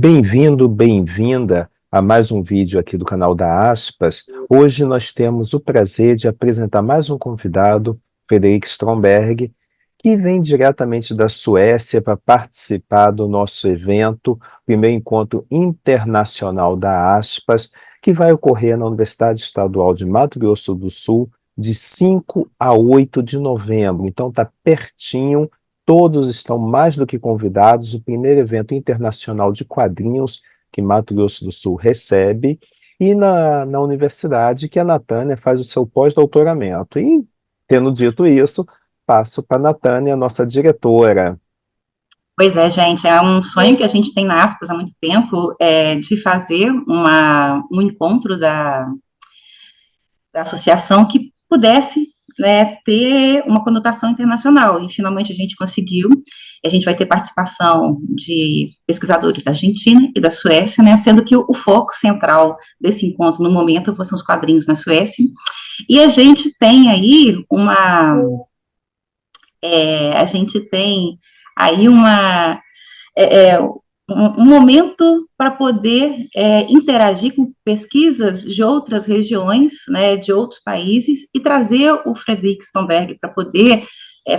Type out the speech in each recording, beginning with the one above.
Bem-vindo, bem-vinda a mais um vídeo aqui do canal da Aspas. Hoje nós temos o prazer de apresentar mais um convidado, Fredrik Strömberg, que vem diretamente da Suécia para participar do nosso evento, primeiro encontro internacional da Aspas, que vai ocorrer na Universidade Estadual de Mato Grosso do Sul, de 5 a 8 de novembro. Então está pertinho. Todos estão mais do que convidados. O primeiro evento internacional de quadrinhos que Mato Grosso do Sul recebe, e na universidade que a Natânia faz o seu pós-doutoramento. E, tendo dito isso, passo para a Natânia, nossa diretora. Pois é, gente, é um sonho que a gente tem na Aspas há muito tempo, de fazer um encontro da associação que pudesse, né, ter uma conotação internacional, e finalmente a gente conseguiu. A gente vai ter participação de pesquisadores da Argentina e da Suécia, né, sendo que o foco central desse encontro no momento são os quadrinhos na Suécia, e a gente tem aí a gente tem aí um momento para poder interagir com pesquisas de outras regiões, né, de outros países, e trazer o Fredrik Strömberg para poder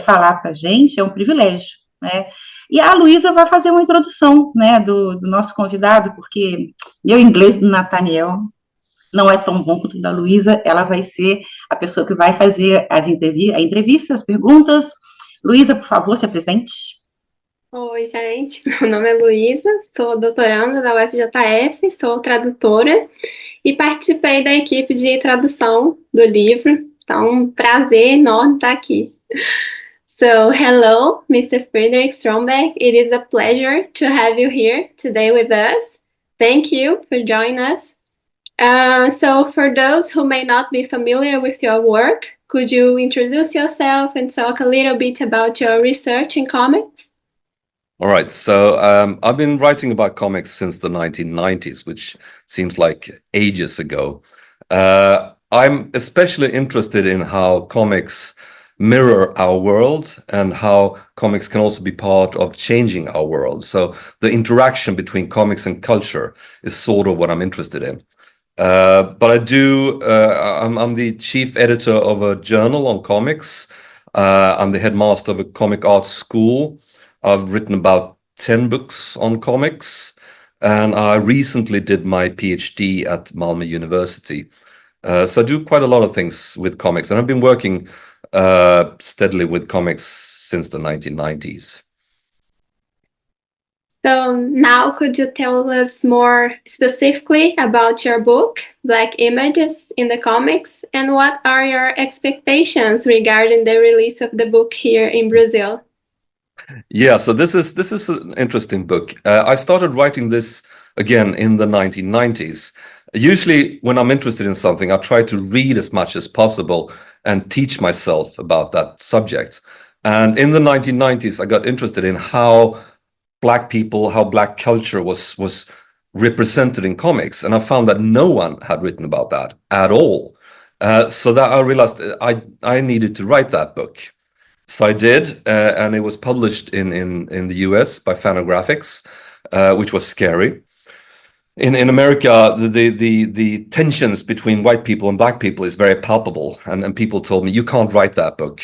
falar para a gente, é um privilégio, né? E a Luísa vai fazer uma introdução, né, do nosso convidado, porque meu inglês do Nathaniel não é tão bom quanto o da Luísa. Ela vai ser a pessoa que vai fazer a entrevista, as perguntas. Luísa, por favor, se apresente. Oi, gente, meu nome é Luísa, sou doutoranda da UFJF, sou tradutora e participei da equipe de tradução do livro, então, prazer enorme estar aqui. So, hello, Mr. Fredrik Strömberg, it is a pleasure to have you here today with us. Thank you for joining us. So, for those who may not be familiar with your work, could you introduce yourself and talk a little bit about your research in comics? All right, so I've been writing about comics since the 1990s, which seems like ages ago. I'm especially interested in how comics mirror our world and how comics can also be part of changing our world. So the interaction between comics and culture is sort of what I'm interested in. But I'm the chief editor of a journal on comics. I'm the headmaster of a comic arts school. I've written about 10 books on comics, and I recently did my PhD at Malmö University. So I do quite a lot of things with comics, and I've been working steadily with comics since the 1990s. So now could you tell us more specifically about your book, Black Images in the Comics, and what are your expectations regarding the release of the book here in Brazil? Yeah, so this is an interesting book. I started writing this again in the 1990s. Usually when I'm interested in something, I try to read as much as possible and teach myself about that subject. And in the 1990s, I got interested in how Black people, how Black culture was represented in comics. And I found that no one had written about that at all. So that I realized I needed to write that book. So I did, and it was published in the US by Fantagraphics, which was scary. In America, the tensions between white people and Black people is very palpable, and people told me, you can't write that book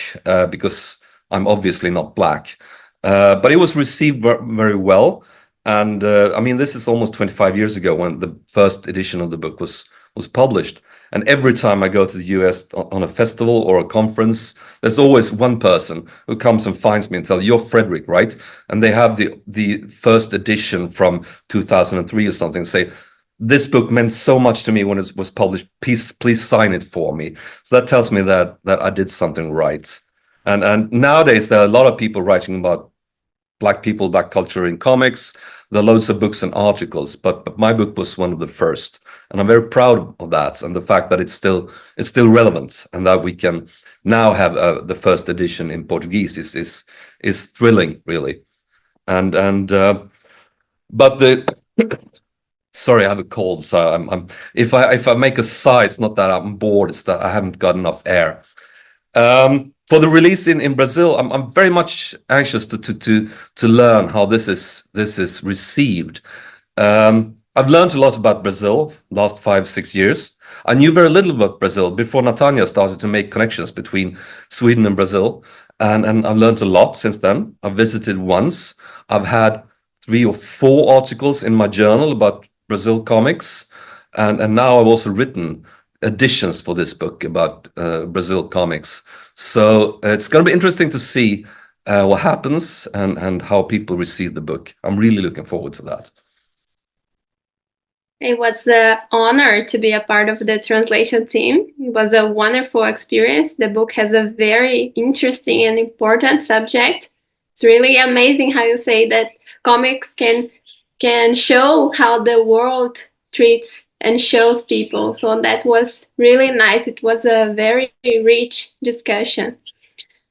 because I'm obviously not Black. But it was received very well, and I mean, this is almost 25 years ago when the first edition of the book was published. And every time I go to the US on a festival or a conference, there's always one person who comes and finds me and tells, you're Fredrik, right? And they have the first edition from 2003 or something, say, this book meant so much to me when it was published, please sign it for me. So that tells me that I did something right. And nowadays, there are a lot of people writing about Black people, Black culture in comics. There are loads of books and articles, but my book was one of the first, and I'm very proud of that, and the fact that it's still relevant, and that we can now have the first edition in Portuguese is thrilling, really. But the sorry, I have a cold, so I'm if I make a sigh, it's not that I'm bored, it's that I haven't got enough air. For the release in Brazil, I'm very much anxious to learn how this is received. I've learned a lot about Brazil last 5-6 years. I knew very little about Brazil before Natanya started to make connections between Sweden and Brazil. And I've learned a lot since then. I've visited once. I've had 3 or 4 articles in my journal about Brazil comics. And now I've also written editions for this book about Brazil comics. So it's going to be interesting to see what happens and how people receive the book. I'm really looking forward to that. It was an honor to be a part of the translation team. It was a wonderful experience. The book has a very interesting and important subject. It's really amazing how you say that comics can show how the world treats and shows people. So that was really nice. It was a very rich discussion.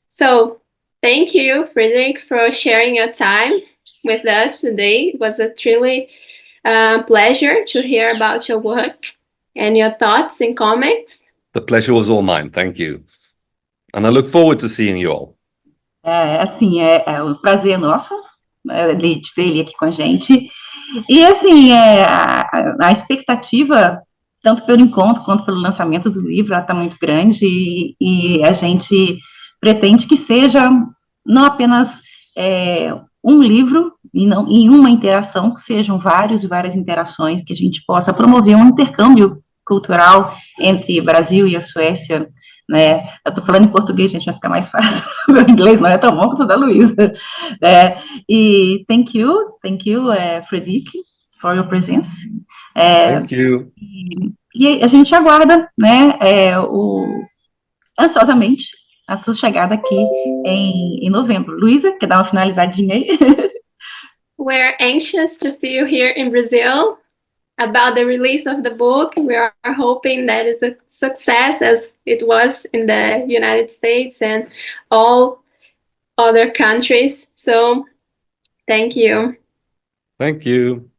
So thank you, Fredrik, for sharing your time with us today. It was a truly pleasure to hear about your work and your thoughts and comments. The pleasure was all mine. Thank you. And I look forward to seeing you all. O prazer é nosso, de ter ele aqui com a gente. E, assim, a expectativa, tanto pelo encontro quanto pelo lançamento do livro, ela está muito grande e a gente pretende que seja não apenas um livro e não em uma interação, que sejam várias interações, que a gente possa promover um intercâmbio cultural entre Brasil e a Suécia, né? Eu estou falando em português, gente, vai ficar mais fácil. Meu inglês não é tão bom quanto o da Luísa. E thank you, Fredrik, for your presence. Thank you. E a gente aguarda, né, ansiosamente a sua chegada aqui em novembro. Luísa, quer dar uma finalizadinha aí? We're anxious to see you here in Brazil about the release of the book. We are hoping that it's a success as it was in the United States and all other countries. So, thank you. Thank you.